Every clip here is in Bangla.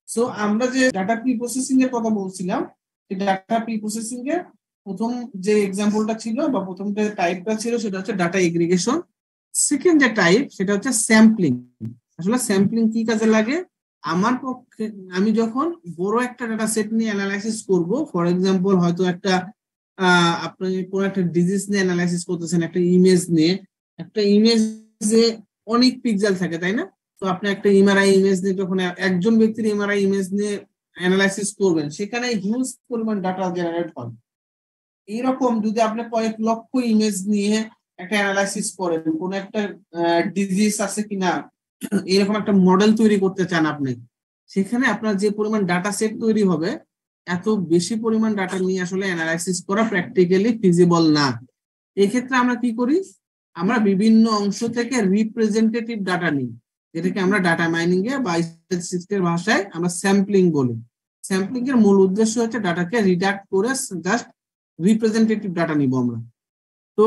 সো আমরা যে ডাটা প্রি প্রসেসিং এর কথা বলছিলাম, এই ডাটা প্রি প্রসেসিং এর প্রথম যে এক্সাম্পলটা ছিল বা প্রথম যে টাইপটা ছিল সেটা হচ্ছে ডাটা এগ্রিগেশন। সেকেন্ড যে টাইপ সেটা হচ্ছে স্যাম্পলিং। আসলে স্যাম্পলিং কি কাজে লাগে? আমার পক্ষে আমি যখন বড় একটা ডাটা সেট নিয়ে অ্যানালাইসিস করব, ফর এক্সাম্পল হয়তো একটা আপনি কোন একটা ডিজিজ নিয়ে অ্যানালাইসিস করতেছেন, একটা ইমেজ নিয়ে। একটা ইমেজে অনেক পিক্সেল থাকে, তাই না? তো আপনি একটা এমআরআই ইমেজ নিয়ে যখন একজন ব্যক্তির এমআরআই ইমেজ নিয়ে অ্যানালাইসিস করবেন, সেখানে হিউজ পরিমাণ ডাটা জেনারেট হয়। এইরকম যদি আপনি কয়েক লক্ষ ইমেজ নিয়ে একটা অ্যানালাইসিস করেন, কোন একটা ডিজিজ আছে কিনা এরকম একটা মডেল তৈরি করতে চান আপনি, সেখানে আপনার যে পরিমাণ ডাটা সেট তৈরি হবে, এত বেশি পরিমাণ ডাটা নিয়ে আসলে অ্যানালাইসিস করা প্র্যাকটিক্যালি ফিজিবল না। এক্ষেত্রে আমরা কি করি? আমরা বিভিন্ন অংশ থেকে রিপ্রেজেন্টেটিভ ডাটা নিই, যেটাকে আমরা ডাটা মাইনিং এ বা স্ট্যাটিস্টিক্সের ভাষায় আমরা স্যাম্পলিং বলি। স্যাম্পলিং এর মূল উদ্দেশ্য হচ্ছে ডাটাকে রিডাক্ট করে জাস্ট রিপ্রেজেন্টেটিভ ডাটা নিব আমরা। তো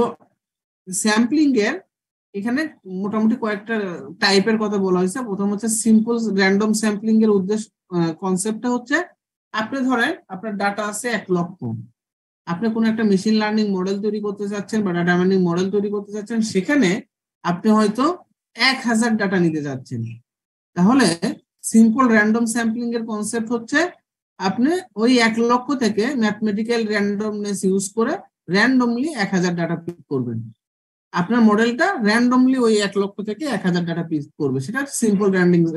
স্যাম্পলিং এর এখানে মোটামুটি কয়েকটা টাইপের কথা বলা হয়েছে। প্রথম হচ্ছে সিম্পল র্যান্ডম স্যাম্পলিং এর উদ্দেশ্য, কনসেপ্টটা হচ্ছে আপনি ধরেন আপনার ডাটা আছে 1 লক্ষ, আপনি কোন একটা মেশিন লার্নিং মডেল তৈরি করতে চাচ্ছেন বা ডাটা মাইনিং মডেল তৈরি করতে চাচ্ছেন, সেখানে আপনি হয়তো 1000 ডাটা নিতে যাচ্ছেন। তাহলে সিম্পল র্যান্ডম স্যাম্পলিং এর কনসেপ্ট হচ্ছে আপনি ওই 1 লক্ষ থেকে ম্যাথমেটিক্যাল র্যান্ডমনেস ইউজ করে র্যান্ডমলি 1000 ডাটা পিক করবেন। আপনার মডেলটা র্যান্ডমলি ওই 1 লক্ষ থেকে 1000 ডাটা পিক করবে, সেটা সিম্পল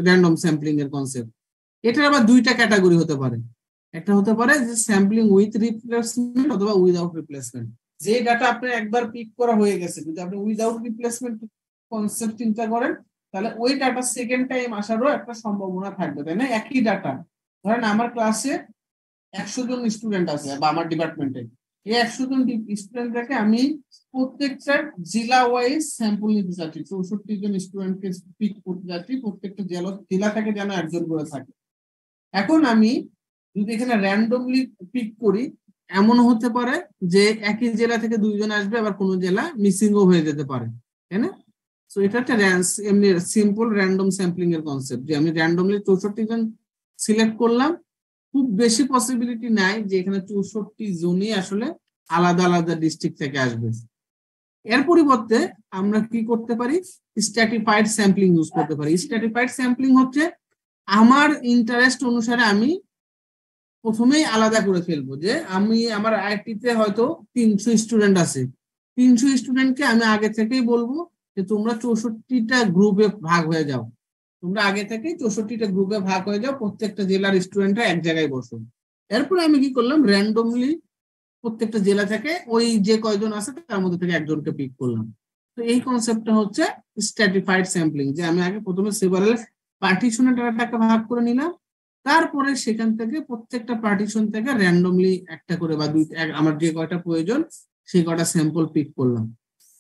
র্যান্ডম স্যাম্পলিং এর কনসেপ্ট। এটার আবার দুইটা ক্যাটাগরি হতে পারে। একটা হতে পারে যে স্যাম্পলিং উইথ রিপ্লেসমেন্ট অথবা উইদাউট রিপ্লেসমেন্ট। যে ডাটা আপনার একবার পিক করা হয়ে গেছে, যদি আপনি উইদাউট রিপ্লেসমেন্ট কনসেপ্ট চিন্তা করেন, তাহলে ওই ডাটা সেকেন্ড টাইম আসারও একটা সম্ভাবনা থাকবে, তাই না? একই ডাটা, ধরেন আমার ক্লাসে 100 জন স্টুডেন্ট আছে বা আমার ডিপার্টমেন্টে, এই 100 জন স্টুডেন্টকে আমি প্রত্যেকটা জেলা ওয়াইজ স্যাম্পল নিতে চাচ্ছি। 64 জন স্টুডেন্টকে পিক করতে যাচ্ছি, প্রত্যেকটা জেলা থেকে যেন একজন করে থাকে। এখন আমি যদি এখানে র্যান্ডমলি পিক করি, এমন হতে পারে যে একই জেলা থেকে 2 জন আসবে, আবার কোনো জেলা মিসিংও হয়ে যেতে পারে, তাই না? সো এটা একটা এমনি সিম্পল র্যান্ডম স্যাম্পলিং এর কনসেপ্ট, যে আমি র্যান্ডমলি 64 জন সিলেক্ট করলাম। খুব বেশি পসিবিলিটি নাই যে এখানে 64 জনই আসলে আলাদা আলাদা ডিস্ট্রিক্ট থেকে আসবে। এর পরিবর্তে আমরা কি করতে পারি? স্ট্র্যাটিফাইড স্যাম্পলিং ইউজ করতে পারি। স্ট্র্যাটিফাইড স্যাম্পলিং হচ্ছে আমার ইন্টারেস্ট অনুসারে আমি প্রথমেই আলাদা করে ফেলবো, যে আমি আমার আইটিতে হয়তো 300 স্টুডেন্ট আছে, 300 স্টুডেন্টকে আমি আগে থেকেই বলবো যে তোমরা 64টা গ্রুপে ভাগ হয়ে যাও। তোমরা আগে থেকেই 64টা গ্রুপে ভাগ হয়ে যাও, প্রত্যেকটা জেলার স্টুডেন্টরা এক জায়গায় বসো। এরপরে আমি কি করলাম? র্যান্ডমলি প্রত্যেকটা জেলা থেকে ওই যে কয়জন আছে তার মধ্যে থেকে একজনকে পিক করলাম। তো এই কনসেপ্টটা হচ্ছে স্ট্র্যাটিফাইড স্যাম্পলিং, যে আমি আগে প্রথমে সেভারাল পার্টিশনে ডাটাটাকে ভাগ করে নিলাম, তারপরে সেখান থেকে প্রত্যেকটা পার্টিশন থেকে র্যান্ডমলি একটা করে বা আমার যে কয়টা প্রয়োজন সেই কয়টা স্যাম্পল পিক করলাম।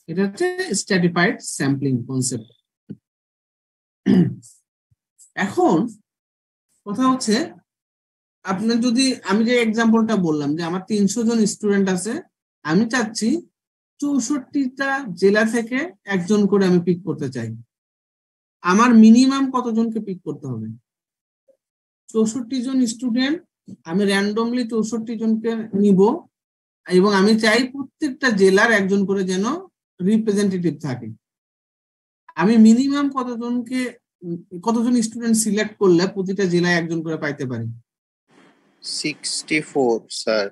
এটা হচ্ছে স্ট্র্যাটিফাইড স্যাম্পলিং কনসেপ্ট। এখন কথা হচ্ছে, আপনার যদি আমি যে এক্সাম্পলটা বললাম যে আমার 300 জন স্টুডেন্ট আছে, আমি চাচ্ছি 64টা জেলা থেকে একজন করে আমি পিক করতে চাই। আমার মিনিমাম কতজনকে পিক করতে হবে? 64 জন স্টুডেন্ট, আমি র্যান্ডমলি 64 জনকে নিব, এবং আমি চাই প্রত্যেকটা জেলার একজন করে যেন রিপ্রেজেন্টেটিভ থাকে। আমি মিনিমাম কতজন স্টুডেন্ট সিলেক্ট করলে প্রতিটা জেলায় একজন করে পাইতে পারি? 64 স্যার।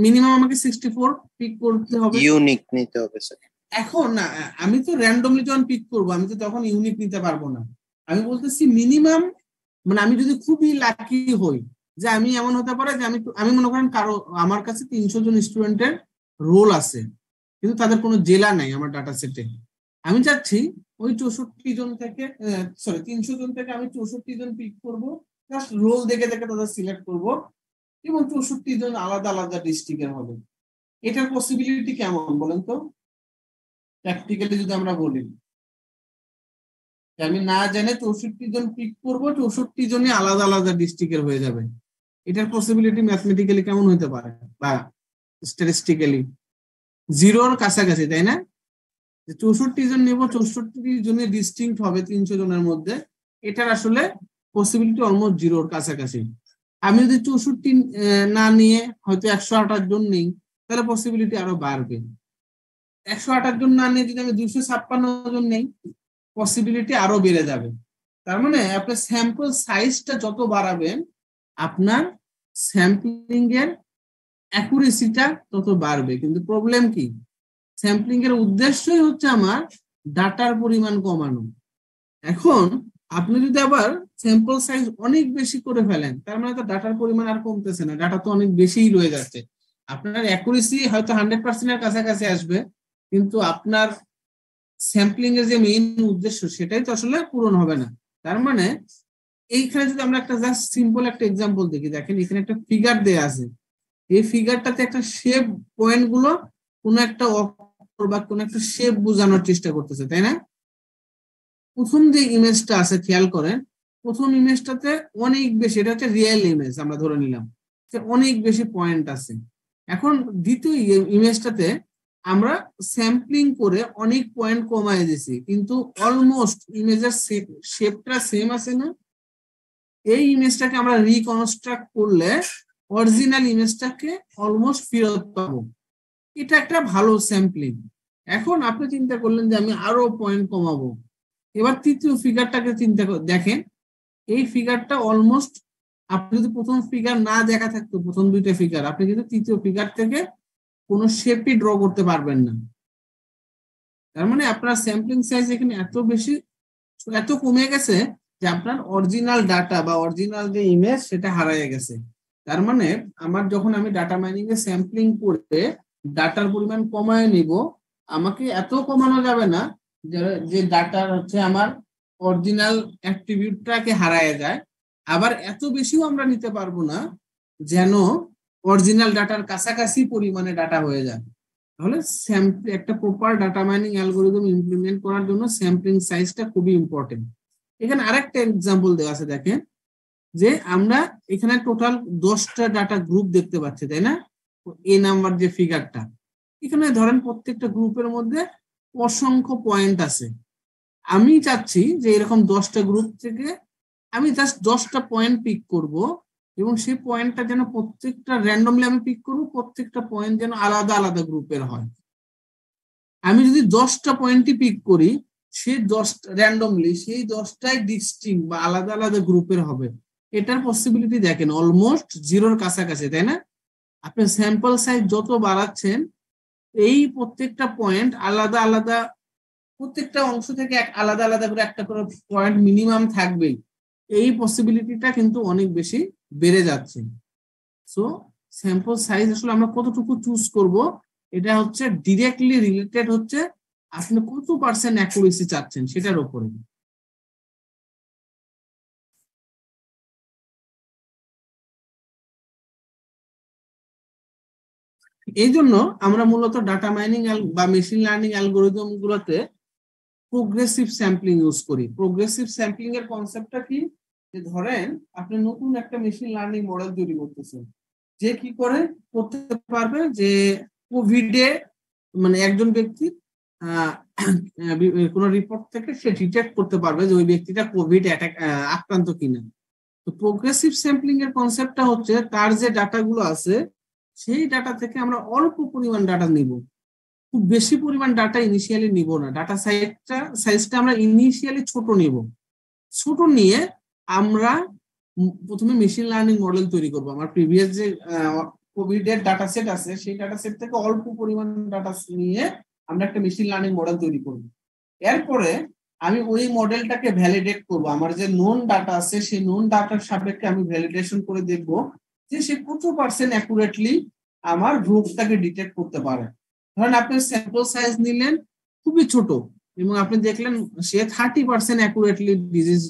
মিনিমাম আমাকে 64 পিক করতে হবে, ইউনিক নিতে হবে স্যার। এখন না, আমি তো র্যান্ডমলি যখন পিক করব আমি তো তখন ইউনিক নিতে পারবো না। আমি বলতেছি মিনিমাম, মানে আমি যদি খুবই লাকি হই, যে আমি এমন হতে পারে যে আমি মনে করেন আমার কাছে 300 জন স্টুডেন্টের রোল আছে, কিন্তু তাদের কোনো জেলা নাই আমার ডাটা সেটে। আমি চাচ্ছি ওই 64 জন থেকে 300 জন থেকে আমি 64 জন পিক করব, জাস্ট রোল দেখে দেখে তাদের সিলেক্ট করব, এবং 64 জন আলাদা আলাদা ডিস্ট্রিক্টের হবে। এটার পসিবিলিটি কেমন বলেন তো? প্র্যাকটিক্যালি যদি আমরা বলি, আমি না জানে 64 জন পিক করব, 64 জনই আলাদা আলাদা ডিস্ট্রিক্টের হয়ে যাবে, এটার পসিবিলিটি ম্যাথমেটিক্যালি কেমন হতে পারে বা স্ট্যাটিস্টিক্যালি? জিরোর কাছাকাছি, তাই না? 64 জন নেব, 64 জনের ডিস্টিংক্ট হবে 300 জনের মধ্যে, এটার আসলে পসিবিলিটি অলমোস্ট জিরোর কাছাকাছি। আমি যদি 64 না নিয়ে হয়তো 128 জন নেই, তাহলে পসিবিলিটি আরো বাড়বে। 128 জন না নিয়ে যদি আমি 256 জন নেই, পসিবিলিটি আরো বেড়ে যাবে। তার মানে আপনার স্যাম্পল সাইজটা যত বাড়াবেন, আপনার স্যাম্পলিং এর অ্যাকুরেসিটা তত বাড়বে। কিন্তু প্রবলেম কি, স্যাম্পলিং এর উদ্দেশ্যই হচ্ছে আমার ডাটার পরিমাণ কমানো। এখন আপনি যদি আবার স্যাম্পল সাইজ অনেক বেশি করে ফেলেন, তার মানে তো ডাটার পরিমাণ আর কমতেছে না, ডাটা তো অনেক বেশিই রয়ে যাচ্ছে। আপনার অ্যাকুরেসি হয়তো 100% এর কাছাকাছি আসবে, কিন্তু আপনার স্যাম্পলিং এর যে মেইন উদ্দেশ্য সেটাই তো আসলে পূরণ হবে না। তার মানে এইখানে যদি আমরা একটা জাস্ট সিম্পল একটা এক্সাম্পল দেখি, দেখেন এখানে একটা ফিগার দেয়া আছে। এই ফিগারটাতে একটা শেপ পয়েন্ট গুলো কোন একটা অক্ষর বা কোন একটা শেপ বোঝানোর চেষ্টা করতেছে, তাই না? প্রথম যে ইমেজটা আছে খেয়াল করেন, প্রথম ইমেজটাতে অনেক বেশি, এটা হচ্ছে রিয়েল ইমেজ আমরা ধরে নিলাম, যে অনেক বেশি পয়েন্ট আছে। এখন দ্বিতীয় ইমেজটাতে আমরা স্যাম্পলিং করে অনেক পয়েন্ট কমায় দিছি, কিন্তু অলমোস্ট ইমেজের শেপটা সেম আছে না? এই ইমেজটাকে আমরা রিকনস্ট্রাক্ট করলে অরিজিনাল ইমেজটাকে অলমোস্ট ফেরত পাবো। এটা একটা ভালো স্যাম্পলিং। এখন আপনি চিন্তা করলেন যে আমি আরো পয়েন্ট কমাবো। এবার তৃতীয় ফিগারটাকে চিন্তা দেখেন, এই ফিগারটা অলমোস্ট, আপনি যদি প্রথম ফিগার না দেখা থাকতো, প্রথম দুইটা ফিগার, আপনি কিন্তু তৃতীয় ফিগার থেকে কোনো শেপই ড্র করতে পারবেন না। তার মানে আপনার স্যাম্পলিং সাইজ এখানে এত বেশি, এত কমে গেছে যে আপনার অরিজিনাল ডাটা বা অরিজিনাল যে ইমেজ সেটা হারিয়ে গেছে। তার মানে আমার যখন আমি ডাটা মাইনিং এ স্যাম্পলিং করে ডাটার পরিমাণ কমায় নিব, আমাকে এত কমানো যাবে না যে ডাটার হচ্ছে আমার অরিজিনাল অ্যাট্রিবিউটটাকে হারায় যায়। আবার এত বেশিও আমরা নিতে পারবো না যেন অরিজিনাল ডাটার কাছাকাছি পরিমাণে ডাটা হয়ে যায়। তাহলে একটা proper data mining algorithm implement করার জন্য স্যাম্পলিং সাইজটা খুবই ইম্পর্টেন্ট। এখানে আরেকটা এক্সাম্পল দেওয়া আছে, দেখেন যে আমরা এখানে টোটাল 10টা ডাটা গ্রুপ দেখতে পাচ্ছি, তাই না? এ নাম্বার যে ফিগারটা, এখানে ধরেন প্রত্যেকটা গ্রুপের মধ্যে অসংখ্য পয়েন্ট আছে। আমি চাচ্ছি যে এরকম 10টা গ্রুপ থেকে আমি জাস্ট 10টা পয়েন্ট পিক করব, এবং সেই পয়েন্টটা যেন প্রত্যেকটা র্যান্ডমলি আমি পিক করব, প্রত্যেকটা পয়েন্ট যেন আলাদা আলাদা গ্রুপের হয়। আমি যদি 10টা পয়েন্টই পিক করি, সেই 10টা র্যান্ডমলি, সেই 10টাই ডিস্টিংক্ট বা আলাদা আলাদা গ্রুপের হবে। এটার পসিবিলিটি দেখেন অলমোস্ট জিরোর কাছাকাছি, তাই না? আপনি স্যাম্পল সাইজ যত বাড়াচ্ছেন, এই প্রত্যেকটা পয়েন্ট আলাদা আলাদা, প্রত্যেকটা অংশ থেকে আলাদা আলাদা করে একটা করে পয়েন্ট মিনিমাম থাকবেই। এই পসিবিলিটিটা কিন্তু অনেক বেশি বেড়ে যাচ্ছে। সো স্যাম্পল সাইজ আসলে আমরা কতটুকু চুজ করব, এটা হচ্ছে ডিরেক্টলি রিলেটেড হচ্ছে আপনি কত পার্সেন্ট অ্যাকুরেসি চাচ্ছেন সেটার উপরে। এই জন্য আমরা মূলত ডাটা মাইনিং বা মেশিন লার্নিং অ্যালগোরিদম গুলোতে প্রোগ্রেসিভ স্যাম্পলিং ইউজ করি। প্রোগ্রেসিভ স্যাম্পলিং এর কনসেপ্টটা কি, যে ধরেন আপনি নতুন একটা মেশিন লার্নিং মডেল তৈরি করতেছেন, যে কি করে করতে পারবে, যে কোভিডে মানে একজন ব্যক্তি কোন রিপোর্ট থেকে সে ডিটেক্ট করতে পারবে যে ওই ব্যক্তিটা কোভিড আক্রান্ত কিনা। তো প্রোগ্রেসিভ স্যাম্পলিং এর কনসেপ্টটা হচ্ছে তার যে ডাটাগুলো আছে সেই ডাটা থেকে আমরা অল্প পরিমাণ ডাটা নিব, খুব বেশি পরিমাণ ডাটা ইনিশিয়ালি নিব না। ডাটা সাইজটা আমরা ইনিশিয়ালি ছোট নিব। ছোট নিয়ে আমরা প্রথমে মেশিন লার্নিং মডেল তৈরি করব। আমার প্রিভিয়াস যে কোভিড এর ডাটা সেট আছে, সেই ডাটা সেট থেকে অল্প পরিমাণ ডাটা নিয়ে আমরা একটা মেশিন লার্নিং মডেল তৈরি করব। এরপরে আমি ওই মডেলটাকে ভ্যালিডেট করব। আমার যে নোন ডাটা আছে সেই নোন ডাটার সাপেক্ষে আমি ভ্যালিডেশন করে দেখব যে সে কত পার্সেন্ট অ্যাকুরেটলি আমার রোগটাকে ডিটেক্ট করতে পারে। ধরেন আপনি স্যাম্পল সাইজ নিলেন খুবই ছোট, এবং আপনি দেখলেন সে 30% অ্যাকুরেটলি ডিজিজ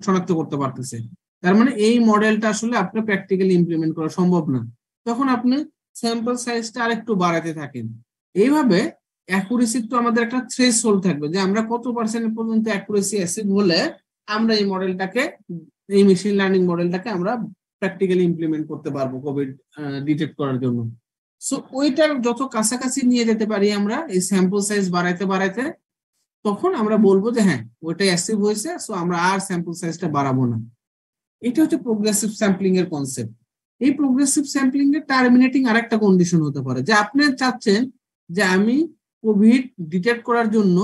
শনাক্ত করতে পারতেছে। তার মানে এই মডেলটা আসলে আপনার প্র্যাকটিক্যালি ইমপ্লিমেন্ট করা সম্ভব না। তখন আপনি স্যাম্পল সাইজটা আরেকটু বাড়াতে থাকেন। এইভাবে অ্যাকুরেসি তো আমাদের একটা থ্রেশহোল্ড থাকবে, যে আমরা কত পার্সেন্ট পর্যন্ত অ্যাকুরেসি অ্যাচিভ হলে আমরা এই মডেলটাকে, এই মেশিন লার্নিং মডেলটাকে আমরা প্র্যাকটিক্যালি ইমপ্লিমেন্ট করতে পারবো কোভিড ডিটেক্ট করার জন্য। সো ওইটার যত কাছাকাছি নিয়ে যেতে পারি আমরা এই স্যাম্পল সাইজ বাড়াইতে বাড়াইতে, তখন আমরা বলবো যে হ্যাঁ ওইটাই অ্যাচিভ হয়েছে, সো আমরা আর স্যাম্পল সাইজটা বাড়াবো না। এটা হচ্ছে প্রোগ্রেসিভ স্যাম্পলিং এর কনসেপ্ট। এই প্রোগ্রেসিভ স্যাম্পলিং এর টার্মিনেটিং আরেকটা কন্ডিশন হতে পারে যে আপনি চাচ্ছেন যে আমি কোভিড ডিটেক্ট করার জন্য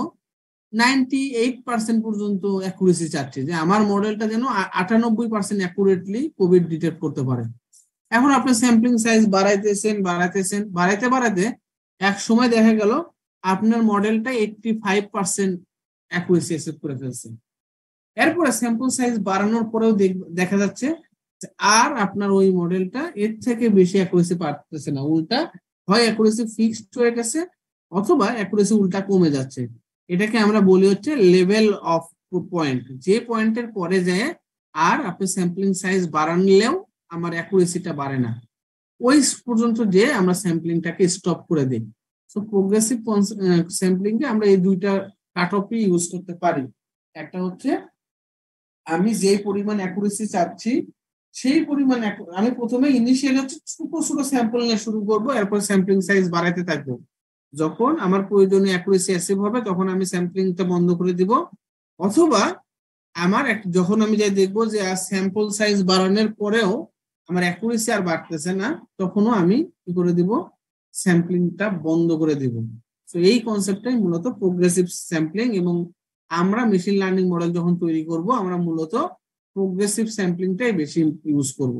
98% পর্যন্ত অ্যাকুরেসি চাচ্ছি, যে আমার মডেলটা যেন 98% অ্যাকুরেটলি কোভিড ডিটেক্ট করতে পারে। এখন আপনি স্যাম্পলিং সাইজ বাড়াইতেছেন বাড়াইতে এক সময় দেখা গেল আপনার মডেলটা 85% অ্যাকুরেসি অ্যাচিভ করে ফেলছে। এরপরে স্যাম্পল সাইজ বাড়ানোর পরেও দেখা যাচ্ছে আর আপনার ওই মডেলটা এর থেকে বেশি অ্যাকুরেসি পারতেছে না, উল্টা হয় অ্যাকুরেসি ফিক্সড হয়ে গেছে অথবা অ্যাকুরেসি উল্টা কমে যাচ্ছে। এটাকে আমরা বলি হচ্ছে লেভেল অফ পয়েন্ট, যে পয়েন্টের পরে যায় আর আপনি স্যাম্পলিং সাইজ বাড়ানলেও আমার অ্যাকুরেসিটা বাড়ে না, ওই পর্যন্ত যে আমরা স্যাম্পলিংটাকে স্টপ করে দিই। সো প্রোগ্রেসিভ স্যাম্পলিং এ আমরা এই দুইটা কাট অফই ইউজ করতে পারি। একটা হচ্ছে আমি যে পরিমাণ অ্যাকুরেসি চাচ্ছি সেই পরিমাণ আমি প্রথমে ইনিশিয়ালি হচ্ছে ছোট ছোট স্যাম্পল নিয়ে শুরু করব, এরপর স্যাম্পলিং সাইজ বাড়াতে থাকবো। যখন আমার প্রয়োজনীয় অ্যাকুরেসি অ্যাচিভ হবে তখন আমি স্যাম্পলিংটা বন্ধ করে দিব, অথবা আমার যখন আমি যাই দেখবো যে স্যাম্পল সাইজ বাড়ানোর পরেও আমার অ্যাকুরেসি আর বাড়তেছে না, তখনও আমি কি করে দিব, স্যাম্পলিংটা বন্ধ করে দিব। তো এই কনসেপ্টটাই মূলত প্রোগ্রেসিভ স্যাম্পলিং। এবং আমরা মেশিন লার্নিং মডেল যখন তৈরি করব আমরা মূলত প্রোগ্রেসিভ স্যাম্পলিংটাই বেশি ইউজ করব।